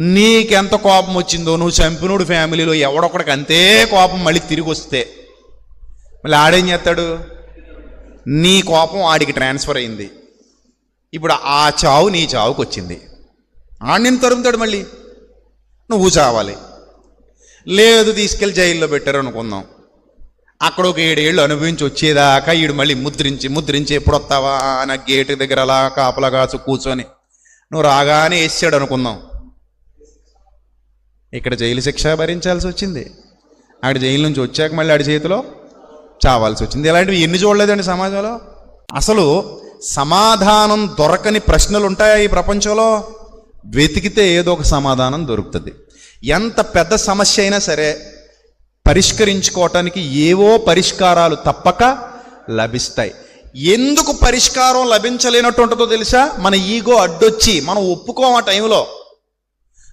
నీకెంత కోపం వచ్చిందో, నువ్వు చంపినోడు ఫ్యామిలీలో ఎవడొక్కడికి అంతే కోపం మళ్ళీ తిరిగి వస్తే మళ్ళీ ఆడేం చేస్తాడు? నీ కోపం ఆడికి ట్రాన్స్ఫర్ అయింది. ఇప్పుడు ఆ చావు నీ చావుకు వచ్చింది. ఆడిని తరుముతాడు, మళ్ళీ నువ్వు చావాలి. లేదు, తీసుకెళ్ళి జైల్లో పెట్టారు అనుకుందాం. అక్కడ ఒక 7 ఏళ్ళు అనుభవించి వచ్చేదాకా ఈడు మళ్ళీ ముద్రించి ఎప్పుడు వస్తావా నా గేటు దగ్గర అలా కాపలా కాచు కూర్చొని నువ్వు రాగానే వేసాడు అనుకుందాం. ఇక్కడ జైలు శిక్ష భరించాల్సి వచ్చింది. ఆడి జైలు నుంచి వచ్చాక మళ్ళీ ఆడి చేతిలో చావాల్సి వచ్చింది. ఇలాంటివి ఎన్ని చూడలేదండి సమాజంలో. అసలు సమాధానం దొరకని ప్రశ్నలు ఉంటాయా ఈ ప్రపంచంలో? వెతికితే ఏదో ఒక సమాధానం దొరుకుతుంది. ఎంత పెద్ద సమస్య అయినా సరే పరిష్కరించుకోవటానికి ఏవో పరిష్కారాలు తప్పక లభిస్తాయి. ఎందుకు పరిష్కారం లభించలేనట్టు ఉంటుందో తెలుసా? మన ఈగో అడ్డొచ్చి మనం ఒప్పుకోం ఆ టైంలో.